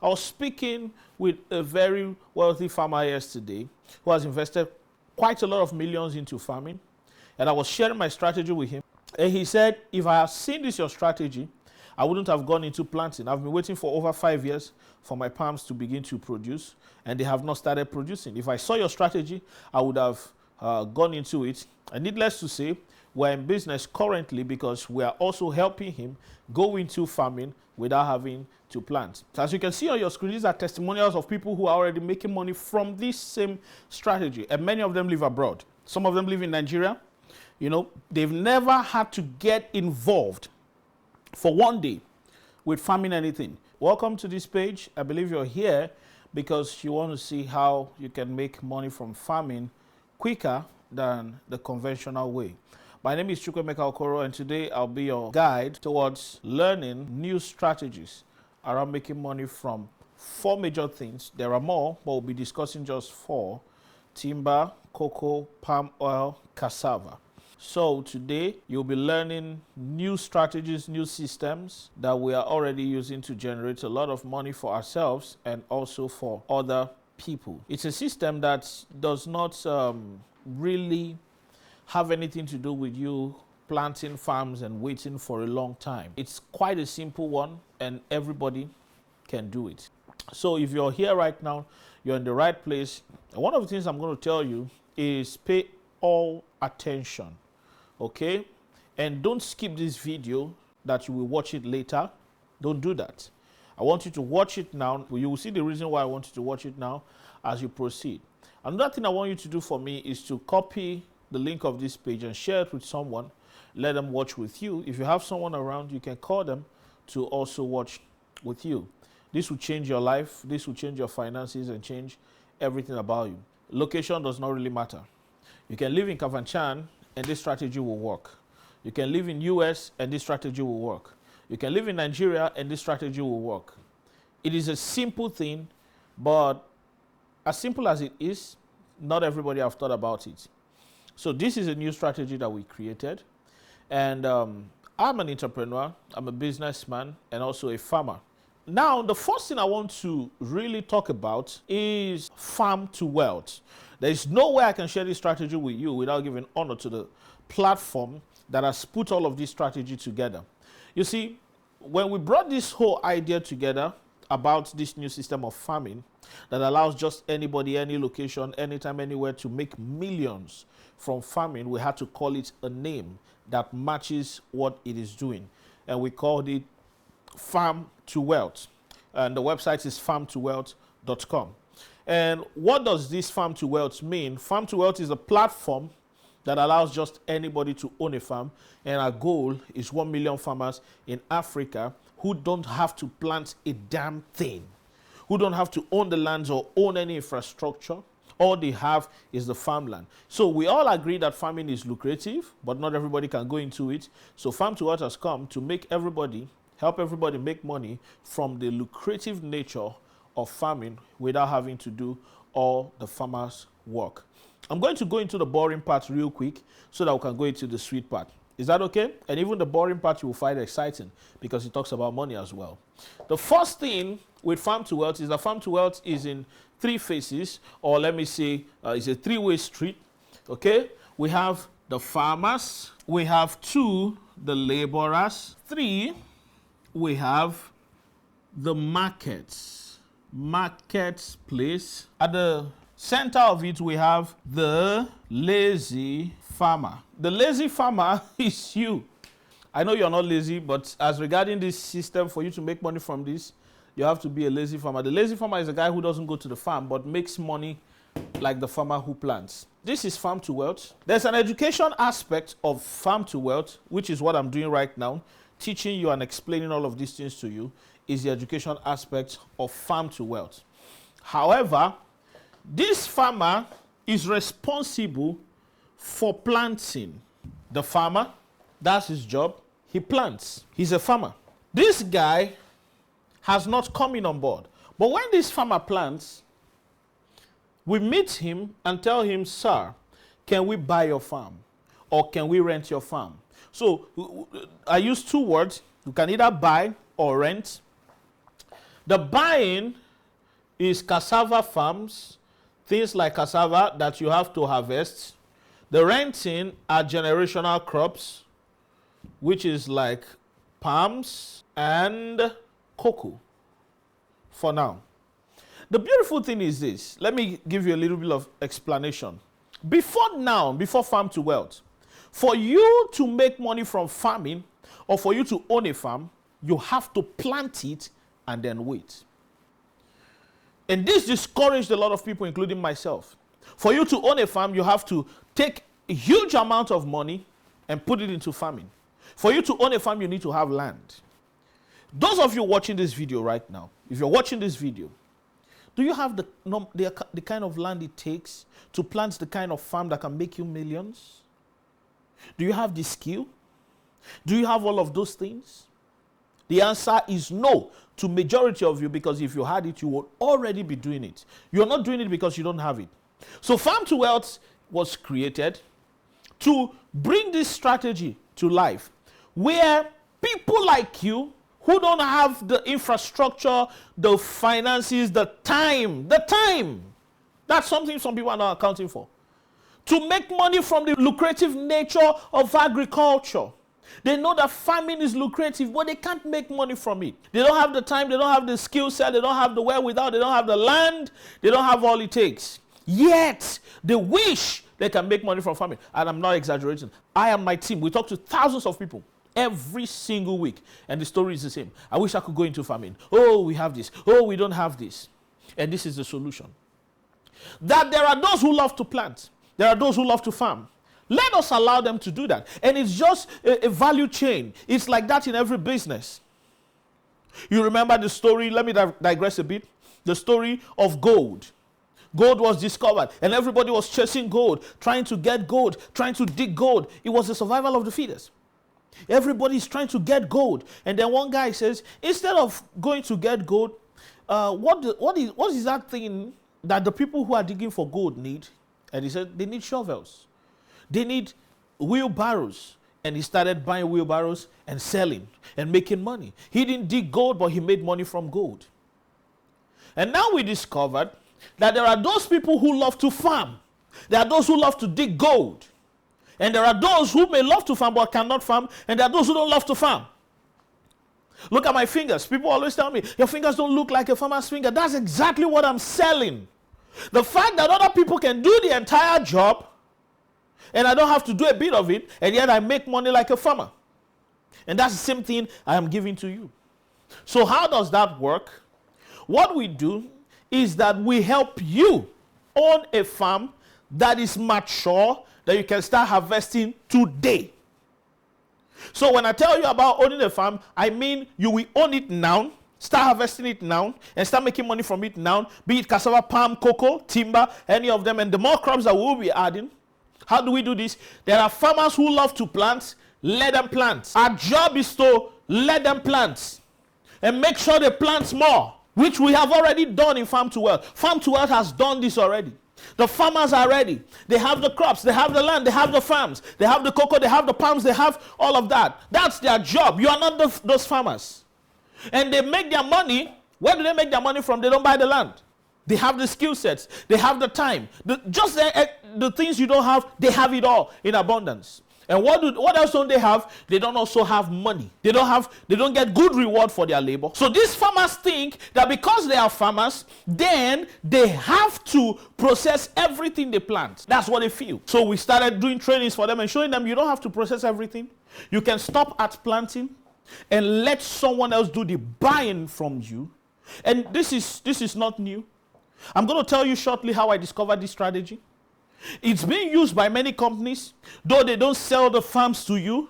I was speaking with a very wealthy farmer yesterday who has invested quite a lot of millions into farming. And I was sharing my strategy with him. And he said, if I had seen this your strategy, I wouldn't have gone into planting. I've been waiting for over 5 years for my palms to begin to produce, and they have not started producing. If I saw your strategy, I would have gone into it. And needless to say, we're in business currently because we are also helping him go into farming without having to plant. So as you can see on your screen, these are testimonials of people who are already making money from this same strategy. And many of them live abroad. Some of them live in Nigeria. You know, they've never had to get involved for one day with farming anything. Welcome to this page. I believe you're here because you want to see how you can make money from farming quicker than the conventional way. My name is Chukwemeka Okoro, and today I'll be your guide towards learning new strategies around making money from 4 major things. There are more, but we'll be discussing just 4: timber, cocoa, palm oil, cassava. So today you'll be learning new strategies, new systems that we are already using to generate a lot of money for ourselves and also for other people. It's a system that does not really have anything to do with you planting farms and waiting for a long time. It's quite a simple one and everybody can do it. So if you're here right now, you're in the right place. And one of the things I'm going to tell you is pay all attention, okay? And don't skip this video that you will watch it later. Don't do that. I want you to watch it now. You will see the reason why I want you to watch it now as you proceed. Another thing I want you to do for me is to copy the link of this page and share it with someone. Let them watch with you. If you have someone around, you can call them to also watch with you. This will change your life. This will change your finances and change everything about you. Location does not really matter. You can live in Kafanchan and this strategy will work. You can live in US and this strategy will work. You can live in Nigeria and this strategy will work. It is a simple thing, but as simple as it is, not everybody have thought about it. So this is a new strategy that we created. And I'm an entrepreneur, I'm a businessman, and also a farmer. Now, the first thing I want to really talk about is Farm2Wealth. There is no way I can share this strategy with you without giving honor to the platform that has put all of this strategy together. You see, when we brought this whole idea together about this new system of farming that allows just anybody, any location, anytime, anywhere to make millions from farming, we had to call it a name that matches what it is doing. And we called it Farm2Wealth. And the website is farm2wealth.com. And what does this Farm2Wealth mean? Farm2Wealth is a platform that allows just anybody to own a farm. And our goal is 1 million farmers in Africa who don't have to plant a damn thing, who don't have to own the lands or own any infrastructure. All they have is the farmland. So we all agree that farming is lucrative, but not everybody can go into it. So Farm2Wealth has come to make everybody, help everybody make money from the lucrative nature of farming without having to do all the farmers' work. I'm going to go into the boring part real quick so that we can go into the sweet part. Is that okay? And even the boring part you will find exciting because it talks about money as well. The first thing with Farm2Wealth is that Farm2Wealth is in 3 phases, or let me say it's a 3-way street. Okay, we have the farmers, we have 2, the laborers, 3, we have the marketplace. At the center of it, we have the lazy farmer. The lazy farmer is you. I know you're not lazy, but as regarding this system, for you to make money from this, you have to be a lazy farmer. The lazy farmer is a guy who doesn't go to the farm, but makes money like the farmer who plants. This is Farm2Wealth. There's an education aspect of Farm2Wealth, which is what I'm doing right now, teaching you and explaining all of these things to you, is the education aspect of Farm2Wealth. However, this farmer is responsible for planting. The farmer, that's his job. He plants. He's a farmer. This guy has not come in on board. But when this farmer plants, we meet him and tell him, sir, can we buy your farm? Or can we rent your farm? So I use 2 words. You can either buy or rent. The buying is cassava farms, things like cassava that you have to harvest. The renting are generational crops, which is like palms and cocoa for now. The beautiful thing is this. Let me give you a little bit of explanation. Before Farm to Wealth, for you to make money from farming or for you to own a farm, you have to plant it and then wait. And this discouraged a lot of people, including myself. For you to own a farm, you have to take a huge amount of money and put it into farming. For you to own a farm, you need to have land. Those of you watching this video right now, if you're watching this video, do you have the kind of land it takes to plant the kind of farm that can make you millions? Do you have the skill? Do you have all of those things? The answer is no to majority of you, because if you had it, you would already be doing it. You're not doing it because you don't have it. So Farm to Wealth was created to bring this strategy to life, where people like you who don't have the infrastructure, the finances, the time, that's something some people are not accounting for, to make money from the lucrative nature of agriculture. They know that farming is lucrative, but they can't make money from it. They don't have the time, they don't have the skill set, they don't have the wherewithal, they don't have the land, they don't have all it takes. Yet, they wish they can make money from farming. And I'm not exaggerating. I and my team, we talk to thousands of people every single week, and the story is the same. I wish I could go into farming. Oh, we have this. Oh, we don't have this. And this is the solution. That there are those who love to plant. There are those who love to farm. Let us allow them to do that. And it's just a value chain. It's like that in every business. You remember the story, let me digress a bit, the story of gold. Gold was discovered, and everybody was chasing gold, trying to get gold, trying to dig gold. It was the survival of the fittest. Everybody's trying to get gold. And then one guy says, instead of going to get gold, what is that thing that the people who are digging for gold need? And he said, they need shovels. They need wheelbarrows. And he started buying wheelbarrows and selling and making money. He didn't dig gold, but he made money from gold. And now we discovered that there are those people who love to farm. There are those who love to dig gold. And there are those who may love to farm but cannot farm. And there are those who don't love to farm. Look at my fingers. People always tell me, your fingers don't look like a farmer's finger. That's exactly what I'm selling. The fact that other people can do the entire job and I don't have to do a bit of it, and yet I make money like a farmer. And that's the same thing I am giving to you. So how does that work? What we do is that we help you own a farm that is mature, that you can start harvesting today. So when I tell you about owning a farm, I mean you will own it now, start harvesting it now, and start making money from it now, be it cassava, palm, cocoa, timber, any of them, and the more crops that we'll be adding. How do we do this? There are farmers who love to plant. Let them plant. Our job is to let them plant and make sure they plant more, which we have already done in Farm to Wealth. Farm to Wealth has done this already. The farmers are ready. They have the crops, they have the land, they have the farms, they have the cocoa, they have the palms, they have all of that. That's their job. You are not those farmers. And they make their money. Where do they make their money from? They don't buy the land. They have the skill sets. They have the time. The things you don't have, they have it all in abundance. And what else don't they have? They don't also have money. They don't get good reward for their labor. So these farmers think that because they are farmers, then they have to process everything they plant. That's what they feel. So we started doing trainings for them and showing them you don't have to process everything. You can stop at planting and let someone else do the buying from you. And this is not new. I'm going to tell you shortly how I discovered this strategy. It's being used by many companies, though they don't sell the farms to you.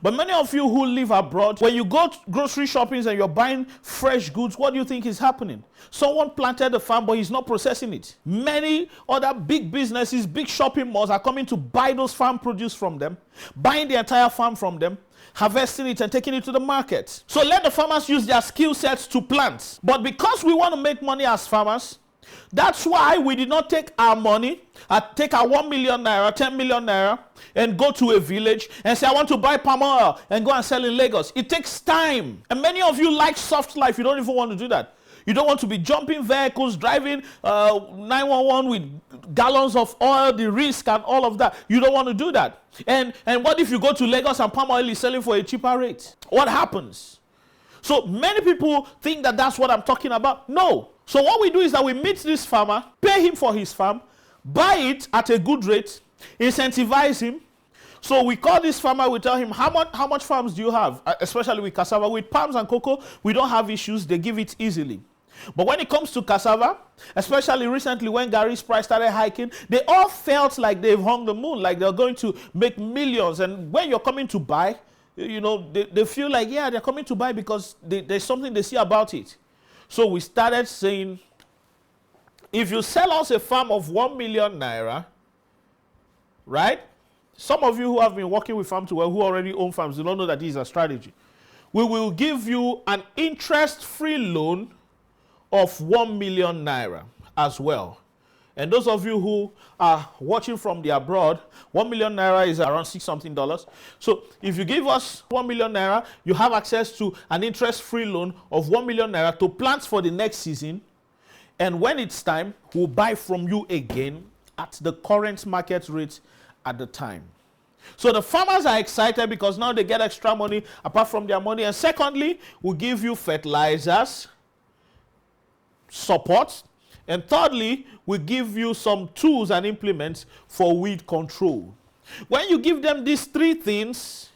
But many of you who live abroad, when you go to grocery shopping and you're buying fresh goods, what do you think is happening? Someone planted the farm, but he's not processing it. Many other big businesses, big shopping malls are coming to buy those farm produce from them, buying the entire farm from them, harvesting it and taking it to the market. So let the farmers use their skill sets to plant. But because we want to make money as farmers, That's why we did not take our money, take our 1 million naira, 10 million naira, and go to a village and say, I want to buy palm oil and go and sell in Lagos. It takes time. And many of you like soft life. You don't even want to do that. You don't want to be jumping vehicles, driving 911 with gallons of oil, the risk and all of that. You don't want to do that. And what if you go to Lagos and palm oil is selling for a cheaper rate? What happens? So many people think that that's what I'm talking about. No. So what we do is that we meet this farmer, pay him for his farm, buy it at a good rate, incentivize him. So we call this farmer, we tell him, how much farms do you have? Especially with cassava. With palms and cocoa, we don't have issues. They give it easily. But when it comes to cassava, especially recently when Gary's price started hiking, they all felt like they've hung the moon, like they're going to make millions. And when you're coming to buy, they feel like, yeah, they're coming to buy because there's something they see about it. So we started saying, if you sell us a farm of 1 million naira, right? Some of you who have been working with Farm2Wealth, who already own farms, you don't know that this is a strategy. We will give you an interest-free loan of 1 million naira as well. And those of you who are watching from the abroad, 1 million naira is around $6 something. So if you give us 1 million naira, you have access to an interest-free loan of 1 million naira to plant for the next season. And when it's time, we'll buy from you again at the current market rate at the time. So the farmers are excited because now they get extra money apart from their money. And secondly, we'll give you fertilizers, support. And thirdly, we give you some tools and implements for weed control. When you give them these three things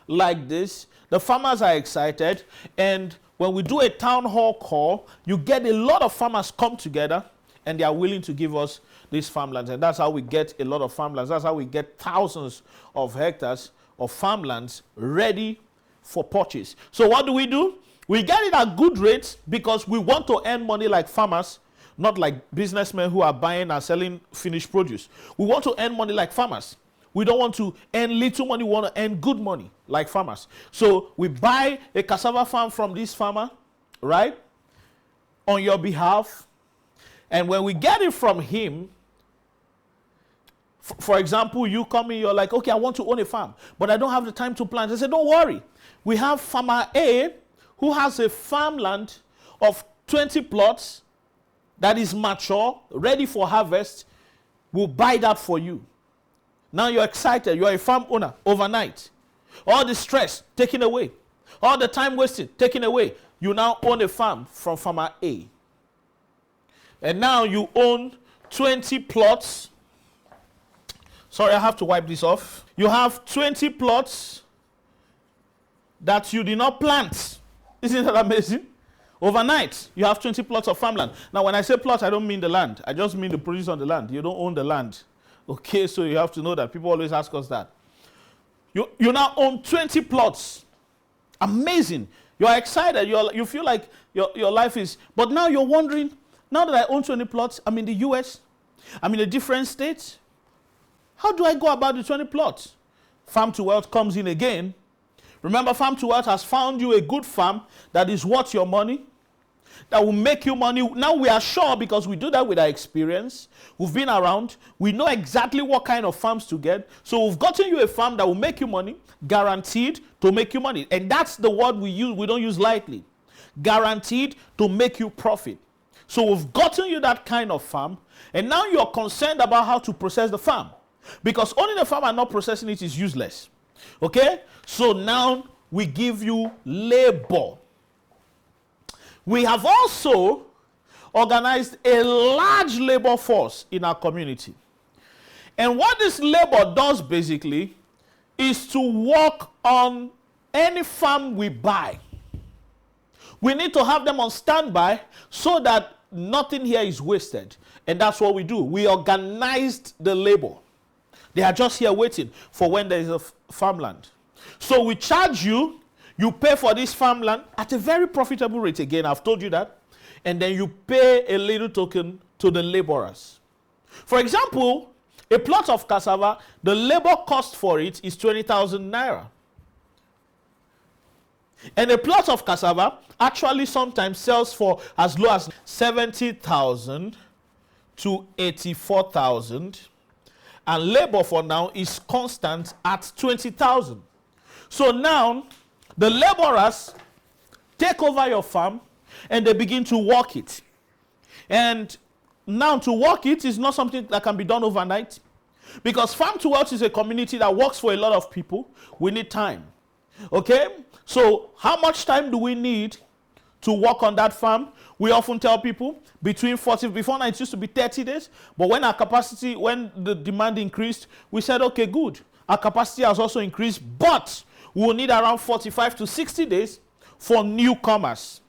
like this, the farmers are excited. And when we do a town hall call, you get a lot of farmers come together and they are willing to give us these farmlands. And that's how we get a lot of farmlands. That's how we get thousands of hectares of farmlands ready for purchase. So what do? We get it at good rates because we want to earn money like farmers, not like businessmen who are buying and selling finished produce. We want to earn money like farmers. We don't want to earn little money. We want to earn good money like farmers. So we buy a cassava farm from this farmer, right, on your behalf. And when we get it from him, for example, you come in, you're like, okay, I want to own a farm, but I don't have the time to plant. I said, don't worry. We have farmer A who has a farmland of 20 plots that is mature, ready for harvest. We'll buy that for you. Now you're excited. You're a farm owner overnight. All the stress taken away. All the time wasted taken away. You now own a farm from farmer A. And now you own 20 plots. Sorry, I have to wipe this off. You have 20 plots that you did not plant. Isn't that amazing? Overnight, you have 20 plots of farmland. Now, when I say plots, I don't mean the land. I just mean the produce on the land. You don't own the land. Okay, so you have to know that. People always ask us that. You now own 20 plots. Amazing. You are excited. You feel like your life is... But now you're wondering, now that I own 20 plots, I'm in the US, I'm in a different state. How do I go about the 20 plots? Farm2Wealth comes in again. Remember, Farm2Wealth has found you a good farm that is worth your money, that will make you money. Now we are sure because we do that with our experience. We've been around. We know exactly what kind of farms to get. So we've gotten you a farm that will make you money, guaranteed to make you money. And that's the word we use. We don't use lightly. Guaranteed to make you profit. So we've gotten you that kind of farm. And now you're concerned about how to process the farm. Because owning the farm and not processing it is useless. Okay? So now we give you labor. We have also organized a large labor force in our community. And what this labor does basically is to work on any farm we buy. We need to have them on standby so that nothing here is wasted. And that's what we do. We organized the labor. They are just here waiting for when there is a farmland. So we charge you, you pay for this farmland at a very profitable rate. Again, I've told you that. And then you pay a little token to the laborers. For example, a plot of cassava, the labor cost for it is 20,000 naira. And a plot of cassava actually sometimes sells for as low as 70,000 to 84,000. And labor for now is constant at 20,000. So now the laborers take over your farm and they begin to work it. And now to work it is not something that can be done overnight. Because Farm2Wealth is a community that works for a lot of people. We need time. Okay? So how much time do we need to work on that farm? We often tell people between 40, before now it used to be 30 days. But when our capacity, when the demand increased, we said, okay, good. Our capacity has also increased, but we will need around 45 to 60 days for newcomers.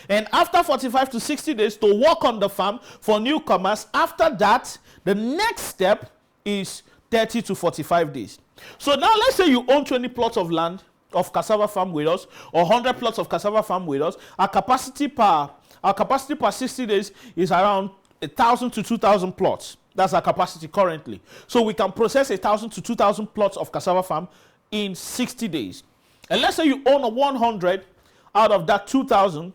And after 45 to 60 days to work on the farm for newcomers, after that, the next step is 30 to 45 days. So now let's say you own 20 plots of land of cassava farm with us, or 100 plots of cassava farm with us. Our capacity per 60 days is around 1,000 to 2,000 plots. That's our capacity currently. So we can process 1,000 to 2,000 plots of cassava farm in 60 days. And let's say you own 100 out of that 2,000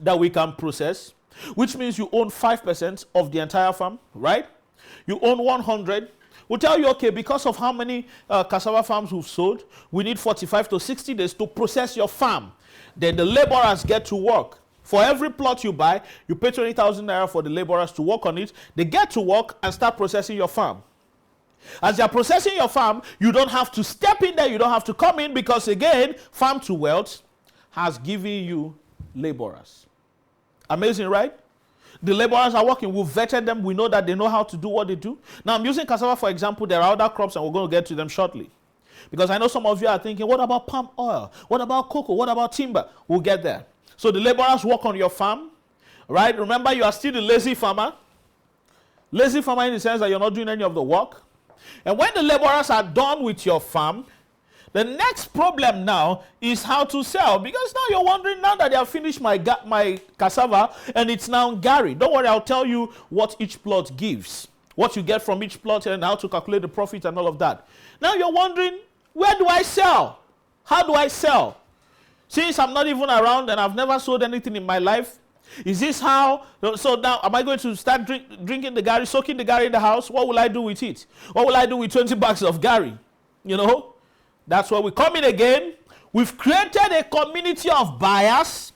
that we can process, which means you own 5% of the entire farm, right? You own 100. We'll tell you, okay, because of how many cassava farms we've sold, we need 45 to 60 days to process your farm. Then the laborers get to work. For every plot you buy, you pay 20,000 naira for the laborers to work on it. They get to work and start processing your farm. As you're processing your farm, you don't have to step in there, you don't have to come in, because again, Farm2Wealth has given you laborers. Amazing, right? The laborers are working. We've vetted them. We know that they know how to do what they do. Now, I'm using cassava for example. There are other crops, and we're going to get to them shortly. Because I know some of you are thinking, what about palm oil? What about cocoa? What about timber? We'll get there. So the laborers work on your farm, right? Remember, you are still the lazy farmer. Lazy farmer in the sense that you're not doing any of the work. And when the laborers are done with your farm, the next problem now is how to sell, because now you're wondering, now that they have finished my cassava and it's now Gary. Don't worry, I'll tell you what each plot gives, what you get from each plot, and how to calculate the profit and all of that. Now you're wondering, where do I sell? How do I sell? Since I'm not even around and I've never sold anything in my life, is this how? So now am I going to start drinking the Gary, soaking the Gary in the house? What will I do with it? What will I do with 20 bags of Gary? You know? That's where we come in again. We've created a community of buyers.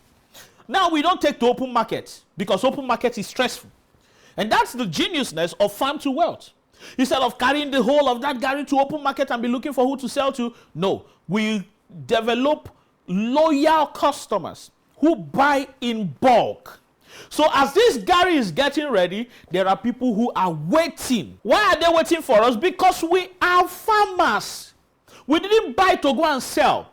Now we don't take to open market, because open market is stressful. And that's the geniusness of Farm2Wealth. Instead of carrying the whole of that Gary to open market and be looking for who to sell to, no, we develop loyal customers who buy in bulk. So as this Gary is getting ready, there are people who are waiting. Why are they waiting for us? Because we are farmers. We didn't buy to go and sell.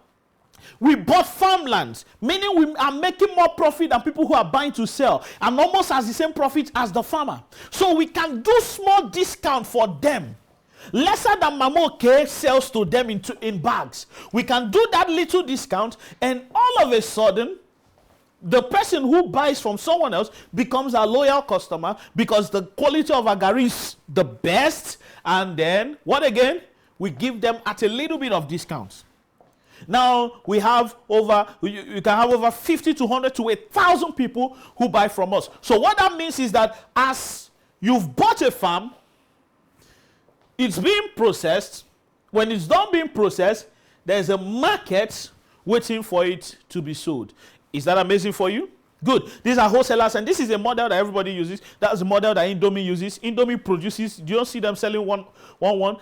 We bought farmlands, meaning we are making more profit than people who are buying to sell, and almost has the same profit as the farmer. So we can do small discount for them, lesser than Mama K sells to them in bags. We can do that little discount, and all of a sudden, the person who buys from someone else becomes a loyal customer, because the quality of our Gary is the best. And then, what again? We give them at a little bit of discounts. Now we have you can have over 50 to 100 to 1,000 people who buy from us. So what that means is that as you've bought a farm, it's being processed. When it's done being processed, there's a market waiting for it to be sold. Is that amazing for you? Good. These are wholesalers, and this is a model that everybody uses. That's the model that Indomie uses. Indomie produces. You don't see them selling one.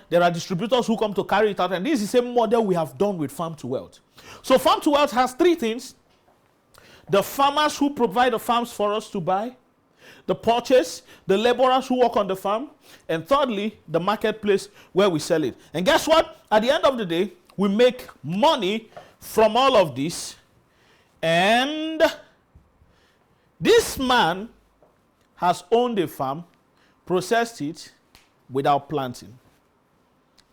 There are distributors who come to carry it out, and this is the same model we have done with Farm2Wealth. So Farm2Wealth has three things: the farmers who provide the farms for us to buy, the purchase, the laborers who work on the farm, and thirdly, the marketplace where we sell it. And guess what? At the end of the day, we make money from all of this. And this man has owned a farm, processed it without planting,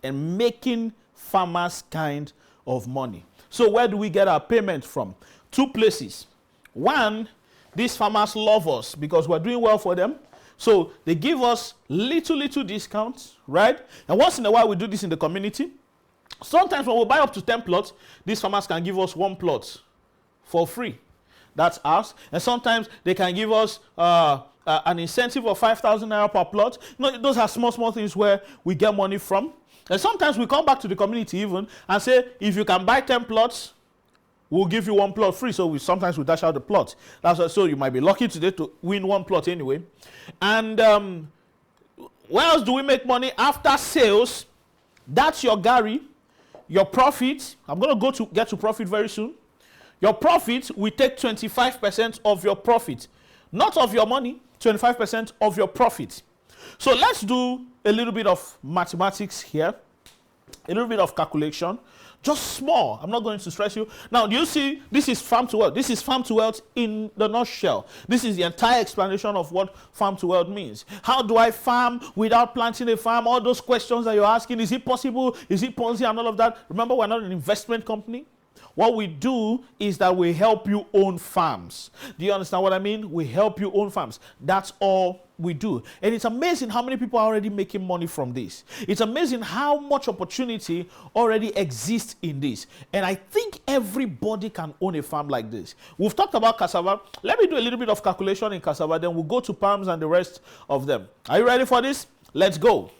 and making farmers kind of money. So where do we get our payment from? Two places. One, these farmers love us because we're doing well for them. So they give us little discounts, right? And once in a while we do this in the community. Sometimes when we buy up to 10 plots, these farmers can give us 1 plot for free. That's ours. And sometimes they can give us an incentive of 5,000 naira per plot. Those are small things where we get money from. And sometimes we come back to the community even and say, if you can buy 10 plots, we'll give you 1 plot free. So sometimes we dash out the plot. So you might be lucky today to win 1 plot anyway. And where else do we make money? After sales, that's your Gary. Your profit, I'm going to get to profit very soon. Your profit, we take 25% of your profit. Not of your money, 25% of your profit. So let's do a little bit of mathematics here. A little bit of calculation. Just small. I'm not going to stress you. Now, do you see, this is Farm to Wealth. This is Farm to Wealth in the nutshell. This is the entire explanation of what Farm to Wealth means. How do I farm without planting a farm? All those questions that you're asking. Is it possible? Is it Ponzi and all of that? Remember, we're not an investment company. What we do is that we help you own farms. Do you understand what I mean? We help you own farms. That's all we do. And it's amazing how many people are already making money from this. It's amazing how much opportunity already exists in this. And I think everybody can own a farm like this. We've talked about cassava. Let me do a little bit of calculation in cassava, then we'll go to palms and the rest of them. Are you ready for this? Let's go.